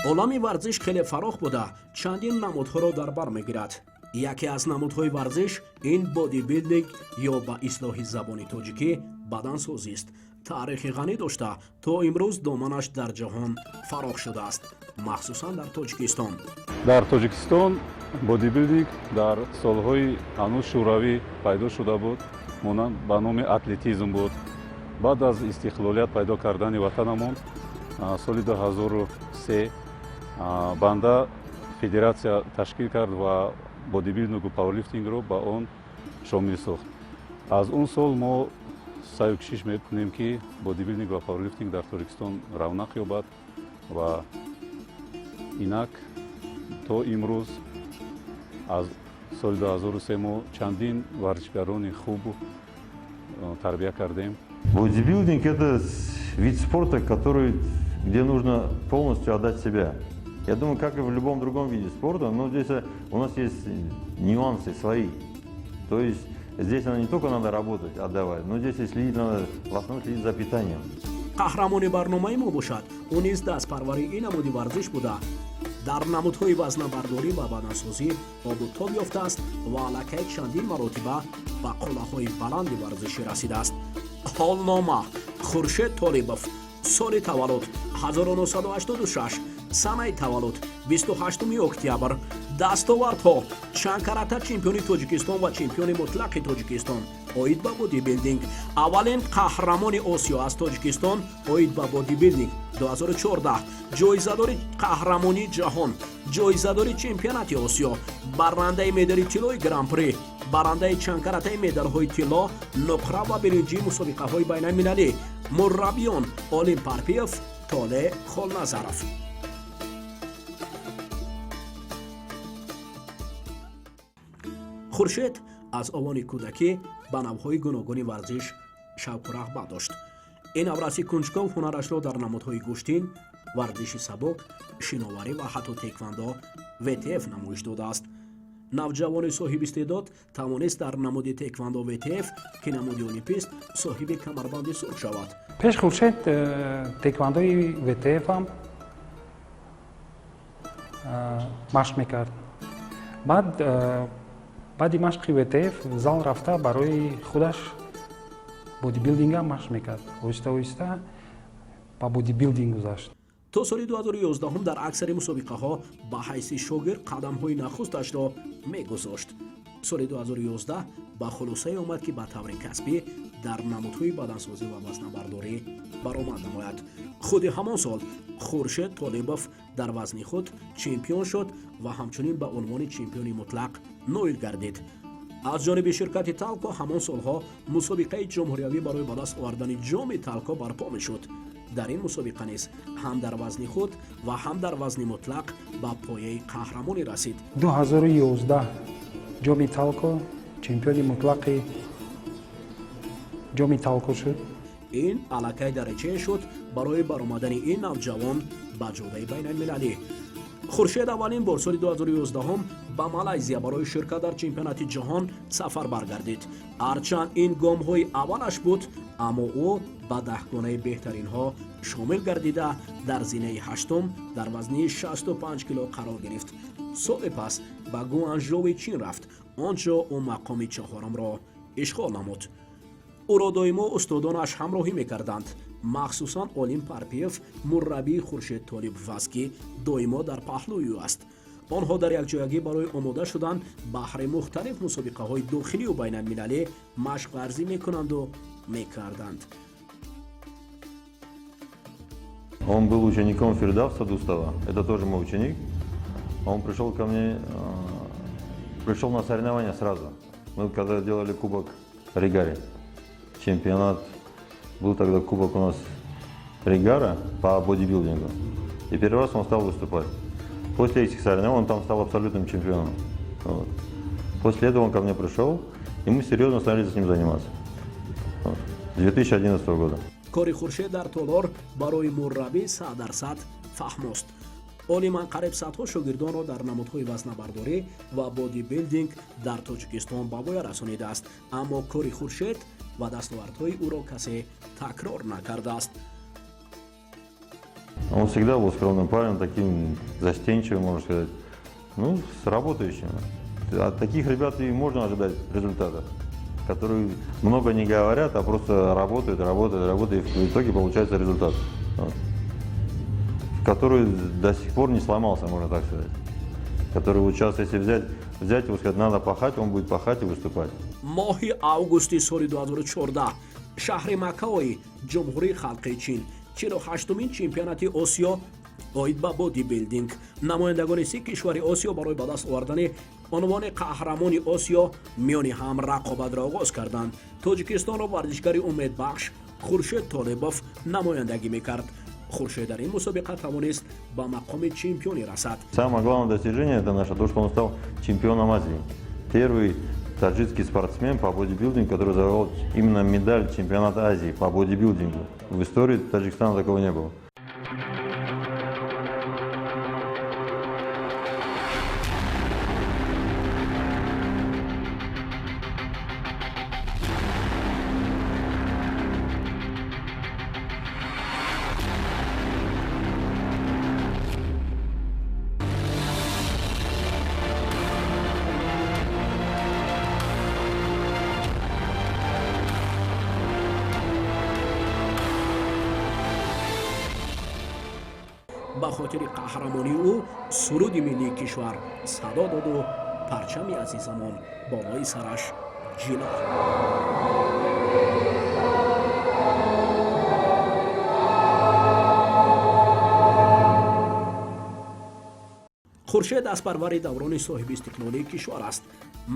олами варзиш хеле фарох буда чандин намудҳоро дар бар мегирад. яке аз намудҳои варзиш ин бодибилдинг ё ба ислоҳи забони тоҷикӣ бадансозист. таърихи ғанӣ дошта то имрӯз доманаш дар ҷаҳон фарох шудааст, махсусан дар Тоҷикистон. дар Тоҷикистон бодибилдинг дар солҳои ҳанӯз шӯравӣ пайдо шуда буд, монанд ба номи атлетизм буд. баъд аз истиқлолият пайдо кардани ватанамон соли 2003 банда федератсия ташкил кард ва бодибилдингу пауэрлифтингро ба он шомил сохт. аз он сол мо саъю кӯшиш мекунем ки бодибилдинг ва пауэрлифтинг дар Тоҷикистон равнақ ёбад ва инак то имрӯз аз соли 2003 мо чандин варзишгарони хуб тарбия кардем. Бодибилдинг – это вид спорта, где нужно полностью отдать себя. Я думаю, как и в любом другом виде спорта, но здесь у нас есть нюансы свои. То есть здесь не только надо работать, отдавать, но здесь и следить надо, в основном следить за питанием. қаҳрамони барномаи мо бошад, ӯ низ дастпарвари ин намуди варзиш буда дар намудҳои вазнабардорӣ ва бадансозӣ обутоб ёфтааст ва аллакай чандин маротиба ба қолаҳои баланди варзишӣ расидааст. ҳолнома Хуршед Толибов, соли таваллуд 1986, санаи таваллуд 28 октябр. дастовардҳо: чанкарата чемпиони Тоҷикистон ва чемпиони мутлақи Тоҷикистон оид ба бодибилдинг. аввалин қаҳрамони Осиё аз Тоҷикистон оид ба бодибилдинг 2014, ҷоизадори қаҳрамонии ҷаҳон, ҷоизадори чемпионати Осиё, баррандаи медали тиллои гран-при, баррандаи чанкаратаи медалҳои тилло, нуқра ва биринҷии мусобиқаҳои байналмилалӣ. мурраббиён: Олим Парпиев, Толе Холназаров. хуршед аз овони кӯдакӣ ба навъҳои гуногуни варзиш шавқу рағбат дошт. ин авраси кунҷков ҳунарашро дар намудҳои гӯштин, варзиши сабук, шиноварӣ ва ҳатто теквандо ВТФ намоиш додааст. навҷавони соҳибистеъдод тавонист дар намуди теквандо ВТФ ки намуди олимпист соҳиби камарбанди сурх шавад. пеш Хуршед теквандои ВТФ-ам машқ мекард. баъди машқи ВТФ зал рафта барои худаш бодибилдинга машқ мекард. оҳиста оҳиста ба бодибилдинг гузашт. то соли 2011 дар аксари мусобиқаҳо ба ҳайси шогирд қадамҳои нахусташро мегузошт. соли 2011 ба хулосае омад ки ба таври касбӣ дар намудҳои бадансозӣ ва вазнабардорӣ баромад намояд. худи ҳамон сол Хуршед Толибов дар вазни худ чемпион шуд ва ҳамчунин ба унвони чемпиони мутлақ ноил гардид. аз ҷониби ширкати Талко ҳамон солҳо мусобиқаи ҷумҳуриявӣ барои ба даст овардани ҷоми Талко барпо мешуд. дар ин мусобиқа низ ҳам дар вазни худ ва ҳам дар вазни мутлақ ба пояи қаҳрамонӣ расид. 2011 ҷоми Талко, чемпиони мутлақи ҷоми Талко шуд. ин аллакай дараҷае шуд барои баромадани ин навҷавон ба ҷодаи байналмилалӣ. хуршед аввалин бор соли 2011 ба Малайзия барои ширкат дар чемпионати ҷаҳон сафар баргардид. ҳарчанд ин гомҳои аввалаш буд, аммо ӯ ба даҳгонаи беҳтаринҳо шомил гардида дар зинаи ҳаштум дар вазни 65 кило қарор гирифт. соли пас ба Гуанчжоуи Чин рафт. онҷо ӯ мақоми чаҳорумро ишғол намуд. ӯро доимо устодонаш ҳамроҳӣ мекарданд, махсусан Олим Парпиев, мурраббии Хуршед Толибов аст ки доимо дар паҳлӯи ӯ аст. онҳо дар якҷоягӣ барои омода шудан баҳри мухталиф мусобиқаҳои дохилию байналмилалӣ машқварзӣ мекунанду мекарданд. Он был учеником Фирдавса Дустова, это тоже мой ученик. Он пришел ко мне, пришел на соревнования сразу. Мы когда делали кубок Ригари, чемпионат, был тогда кубок у нас Ригара по бодибилдингу. И первый раз он стал выступать. После этих соревнований он там стал абсолютным чемпионом. Вот. После этого он ко мне пришел, и мы серьезно стали с ним заниматься. Вот. С 2011 года. кори Хуршед дар Толор барои мурраббӣ 100% фаҳмост. олим анқариб садҳо шогирдонро дар намудҳои вазнабардорӣ ва бодибилдинг дар Тоҷикистон ба воя расонидааст, аммо кори Хуршед ва дастовардҳои ӯро касе такрор накардааст. Он всегда был скромным парнем, таким застенчивым, можно сказать. Ну, с работающим. От таких ребят и можно ожидать результата, которые много не говорят, а просто работают, и в итоге получается результат. Вот. Который до сих пор не сломался, можно так сказать. Который вот сейчас, если взять его, сказать, надо пахать, он будет пахать и выступать. моҳи августи соли 2014 шаҳри Макаои ҷумҳурии халқи чин 48-умин чемпионати осиё оид ба бодибилдинг намояндагони си кишвари осиё барои ба даст овардани унвони қаҳрамони осиё миёни ҳам рақобатро оғоз карданд. Тоҷикистонро варзишгари умедбахш Хуршед Толебов намояндагӣ мекард. Хуршед дар ин мусобиқа тавонист ба мақоми чемпионӣ расад. Самое главное достижение это наше, то, что он стал чемпионом Азии. Первый таджикский спортсмен по бодибилдингу, который завоевал именно медаль чемпионата Азии по бодибилдингу. В истории Таджикистана такого не было. ба хотири қаҳрамонии ӯ суруди миллии кишвар садо доду парчами азизамон болои сараш ҷило. хуршед аспарвари даврони соҳиби истиқлолии кишвар аст.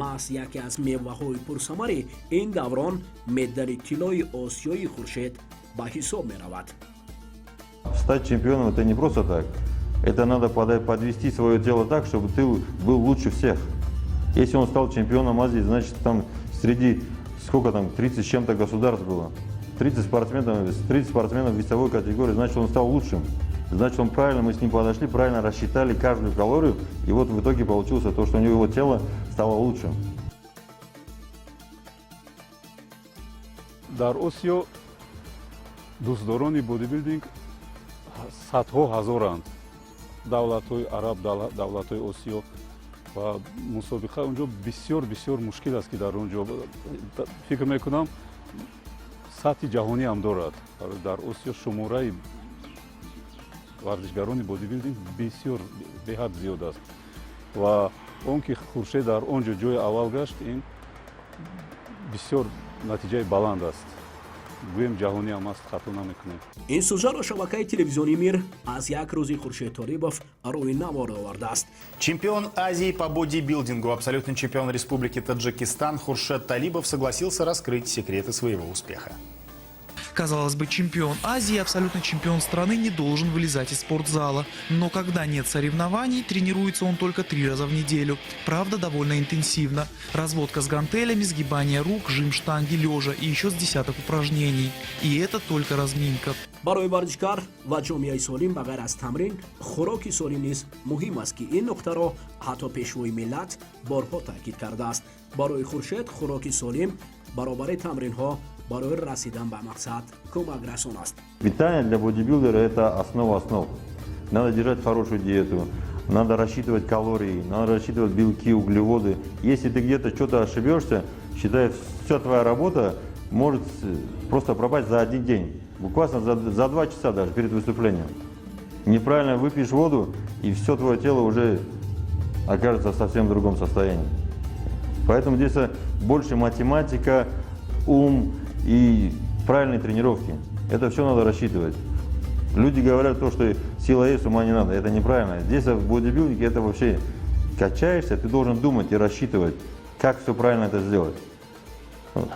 маҳз яке аз меваҳои пурсамари ин даврон медали тиллои осиёи хуршед ба ҳисоб меравад. Стать чемпионом это не просто так. Это надо подвести свое тело так, чтобы ты был лучше всех. Если он стал чемпионом Азии, значит там среди, сколько там, 30 с чем-то государств было. 30 спортсменов в весовой категории, значит он стал лучшим. Значит он правильно, мы с ним подошли, правильно рассчитали каждую калорию. И вот в итоге получилось то, что у него тело стало лучшим. дар осиё дӯстдорони бодибилдинг садҳо ҳазоранд. давлатҳои араб, давлатҳои осиё ва мусобиқа унҷо бисёр мушкил аст ки дар унҷо фикр мекунам сатҳи ҷаҳонӣ ҳам дорад. дар осиё шумораи варзишгарони бодибилдинг бисёр беҳад зиёд аст ва он ки хуршед дар он ҷо ҷои аввал гашт, ин бисёр натиҷаи баланд аст. гӯем ҷаҳонӣ ҳам аст, хато намекунем. ин сӯзаро шабакаи телевизионии мир аз як рӯзи Хуршед Толебов рӯи навор овардааст. Чемпион Азии по бодибилдингу, абсолютный чемпион Республики Таджикистан Хуршед Толибов согласился раскрыть секреты своего успеха. Казалось бы, чемпион Азии, абсолютно чемпион страны не должен вылезать из спортзала. Но когда нет соревнований, тренируется он только 3 раза в неделю. Правда, довольно интенсивно. Разводка с гантелями, сгибание рук, жим штанги лежа и еще с десяток упражнений. И это только разминка. барои варзишгар ва ҷомеаи солим ба ғайр аз тамрин хӯроки солим низ муҳим аст ки ин нуқтаро ҳатто пешвои миллат борҳо таъкид кардааст. барои Хуршед хӯроки солим баробари тамринҳо барои расидан ба мақсад кӯмакрасон аст. Питание для бодибилдера это основа основ. Надо держать хорошую диету, надо рассчитывать калории, надо рассчитывать белки, углеводы. Если ты где-то что-то ошибешься, считай, вся твоя работа может просто пропасть за один день. Буквально за 2 часа даже перед выступлением. Неправильно выпьешь воду, и все твое тело уже окажется в совсем другом состоянии. Поэтому здесь больше математика, ум и правильные тренировки. Это все надо рассчитывать. Люди говорят то, что сила есть, ума не надо. Это неправильно. Здесь в бодибилдинге это вообще качаешься, ты должен думать и рассчитывать, как все правильно это сделать.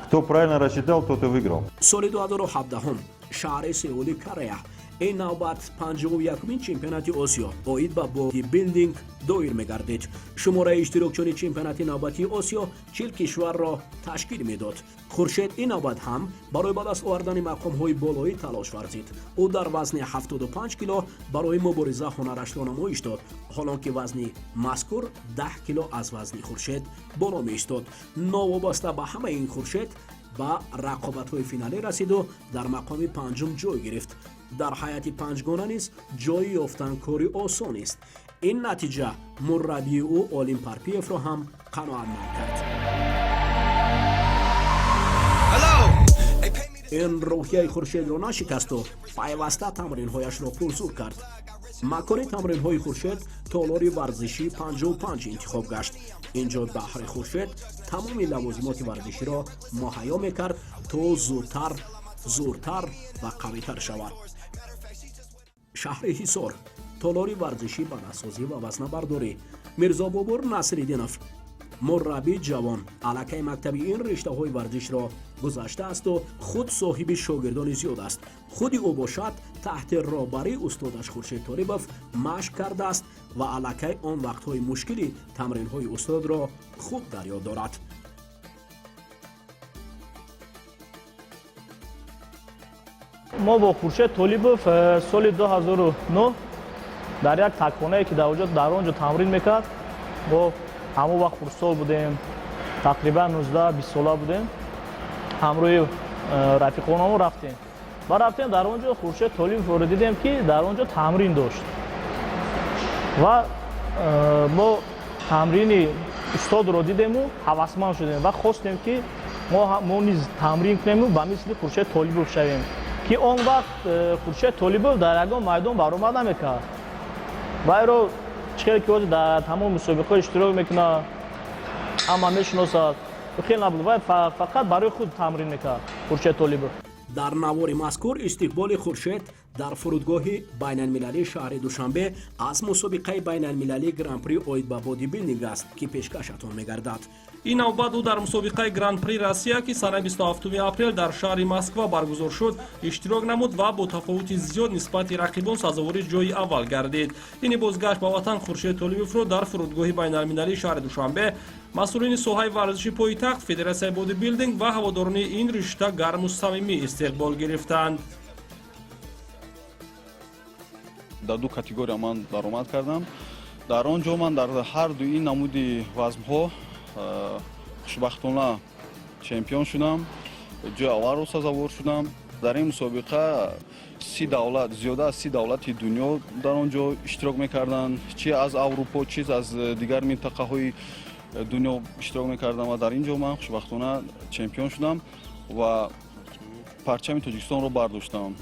Кто правильно рассчитал, тот и выиграл. соли 2017 шаҳри Сеули Корея ин навбат 51-мин чемпионати осиё оид ба бодибилдинг доир мегардид. шумораи иштирокчони чемпионати навбати осиё 40 кишварро ташкил медод. хуршед ин навбат ҳам барои ба даст овардани мақомҳои болоӣ талош варзид. ӯ дар вазни 75 кило барои мубориза ҳонарашро намоиш дод, ҳолон ки вазни мазкур 10 кило аз вазни хуршед боло меистод. новобаста ба ҳамаи ин хуршед ба рақобатҳои финалӣ расиду дар мақоми панҷум ҷой гирифт. дар ҳайати панҷгона низ ҷойи ёфтан кори осон нест. ин натиҷа мурраббии ӯ Олим Парпиевро ҳам қаноатманд кард. ин рӯҳияи Хуршедро нашикасту пайваста тамринҳояшро пурзур кард. макони тамринҳои Хуршед толори варзишӣ 55 интихоб гашт. инҷо баҳри Хуршед тамоми лавозимоти варзиширо муҳайё мекард то зудтар, зӯртар ва қавитар шавад. шаҳри Ҳисор толори варзишӣ ба насозӣ ва вазнабардорӣ. Мирзо Бобур Насриддинов мурраббии ҷавон аллакай мактаби ин риштаҳои варзишро гузаштаасту худ соҳиби шогирдони зиёд аст. худи ӯ бошад таҳти роҳбарии устодаш Хуршед Толибов машқ кардааст ва аллакай он вақтҳои мушкили тамринҳои устодро хуб дар ёд дорад. мо бо Хуршед Толибов соли 2009 дар як такхонае ки дар он ҷо тамрин мекард, мо ҳамон вақт хурдсол будем, тақрибан 19-20 сола будем, ҳамроҳи рафиқонамон рафтем. Ва рафтем дар он ҷо Хуршед Толибовро дидем ки дар он ҷо тамрин дошт. Ва мо тамрини устодро дидему ҳавасманд шудем ва хостем ки мо низ тамрин кунему ба мисли Хуршед Толибов шавем, ки он вақт Хуршед Толибов дар ягон майдон баромад намекард. вайро чхел ки ҳозир дар тамоми мусобиқаҳо иштирок мекунад, ҳама мешиносад, хел набуд. Вай фақат барои худ тамрин мекард Хуршед Толибов. дар навори мазкур истиқболи Хуршед дар фурудгоҳи байналмилалии шаҳри Душанбе аз мусобиқаи байналмилалии гран-при оид ба бодибилдинг аст ки пешкашатон мегардад. ин навбат ӯ дар мусобиқаи гран-при Россия ки санаи 27 апрел дар шаҳри Москва баргузор шуд иштирок намуд ва бо тафовути зиёд нисбати рақибон сазовори ҷойи аввал гардид. ини бозгашт ба ватан Хуршед Толибовро дар фурудгоҳи байналмилалии шаҳри Душанбе масъулини соҳаи варзиши пойтахт, Федератсияи бодибилдинг ва ҳаводорони ин ришта гарму самимӣ истиқбол гирифтанд. дар ду категория ман даромад кардам. дар он ҷо ман дар ҳар ду ин намуди вазнҳо хушбахтона чемпион шудам, ҷои аввалро сазовор шудам. дар ин мусобиқа 30 давлат, зиёда аз 30 давлати дунё дар он ҷо иштирок мекарданд, чи аз Аврупо, чи аз дигар минтақаҳои дунё иштирок мекардам ва дар ин ҷо ман хушбахтона чемпион шудам ва парчами Тоҷикистонро бардоштам.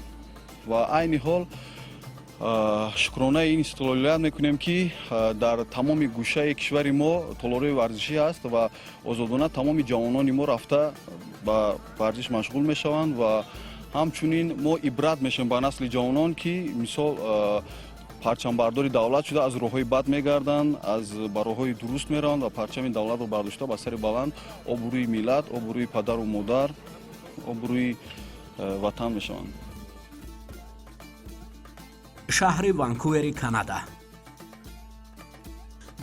ва айни ҳол шукронаи ин истиқлолият мекунем ки дар тамоми гӯшаи кишвари мо толории варзишӣ аст ва озодона тамоми ҷавонони мо рафта ба варзиш машғул мешаванд ва ҳамчунин мо ибрат мешавем ба насли ҷавонон ки мисол парчамбардори давлат шуда аз роҳҳои бад мегарданд, ба роҳҳои дуруст мераванд ва парчами давлатро бардошта ба сари баланд обрӯи миллат, обрӯи падару модар, обрӯи ватан мешаванд. шаҳри Ванкувери, Канада.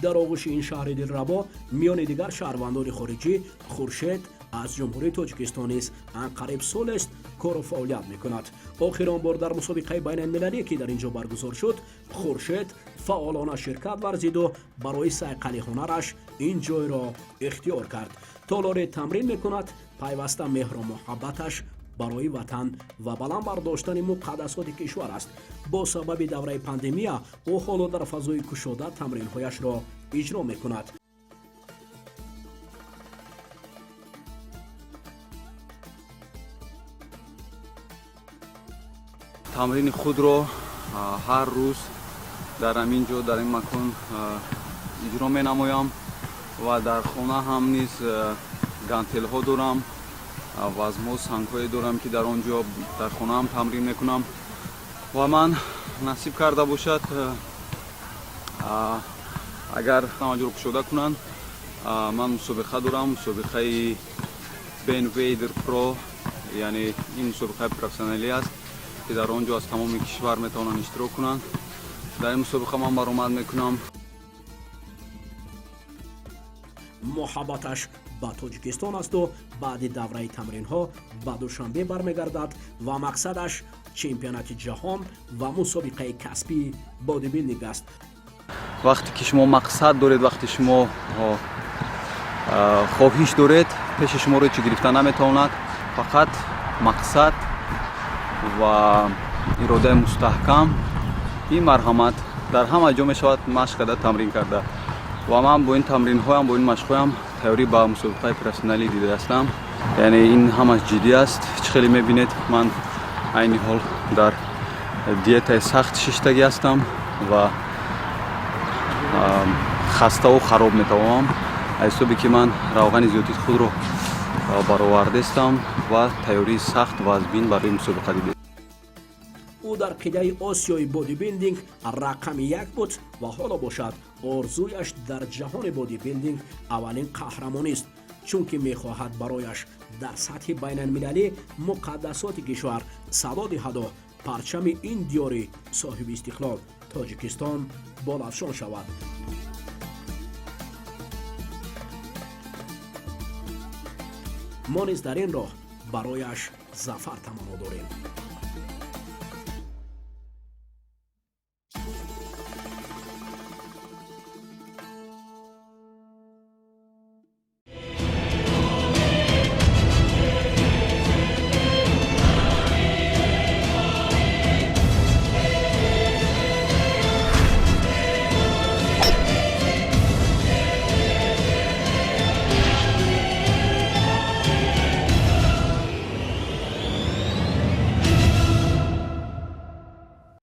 дар оғӯши ин шаҳри дилрабо миёни дигар шаҳрвандони хориҷӣ Хуршед аз ҷумҳурии Тоҷикистон низ анқариб солест кору фаъолият мекунад. охирон бор дар мусобиқаи байналмилалие ки дар ин ҷо баргузор шуд, Хуршед фаъолона ширкат варзиду барои сайқали ҳунараш ин ҷойро ихтиёр кард. толоре тамрин мекунад, пайваста меҳру муҳаббаташ барои ватан ва баланд бардоштани муқаддасоти кишвар аст. бо сабаби давраи пандемия ӯ ҳоло дар фазои кушода тамринҳояшро иҷро мекунад. тамрини худро ҳар рӯз дар ҳамин ҷо, дар ин макон иҷро менамоям ва дар хона ҳам низ гантелҳо дорам, вазмҳо, сангҳое дорам ки дар он ҷо дар хонаам тамрин мекунам. ва ман насиб карда бошад агар тамаҷро кушода кунанд, ман мусобиқа дорам, мусобиқаи Ben Vader Pro, яъне ин мусобиқаи профессионалӣ аст ки дар он ҷо аз тамоми кишвар метавонанд иштирок кунанд. дар ин мусобиқа ман баромад мекунам. муҳаббаташ ба Тоҷикистон асту баъди давраи тамринҳо ба Душанбе бармегардад ва мақсадаш чемпионати ҷаҳон ва мусобиқаи касбии бодибилдинг аст. вақте ки шумо мақсад доред, вақте шумо хоҳиш доред, пеши шуморо ҳечи гирифта наметавонад. фақат мақсад ва иродаи мустаҳкам, ин марҳамат дар ҳама ҷо мешавад машқ карда, тамрин карда. ва ман бо ин тамринҳоям, бо ин машқҳоям тайёрӣ ба мусобиқаи профессионалӣ дидастам. яъне ин ҳамаш ҷиддӣ аст. Чӣ хеле мебинед, ман айни ҳол дар диетаи сахти шиштагӣ ҳастам ва хаставу хароб метавонам, аз ҳисоби ки ман равғани зиёдати худро баровардастам ва тайёрии сахт ва азбин барои мусобиқа дидем. ӯ дар қидаи осиёи бодибилдинг рақами 1 буд ва ҳоло бошад орзуяш дар ҷаҳони бодибилдинг аввалин қаҳрамонист, чунки мехоҳад барояш дар сатҳи байналмилалӣ муқаддасоти кишвар садо диҳаду парчами ин диёри соҳиби истиқлол Тоҷикистон болафшон шавад. мо низ дар ин роҳ барояш зафар таманно дорем.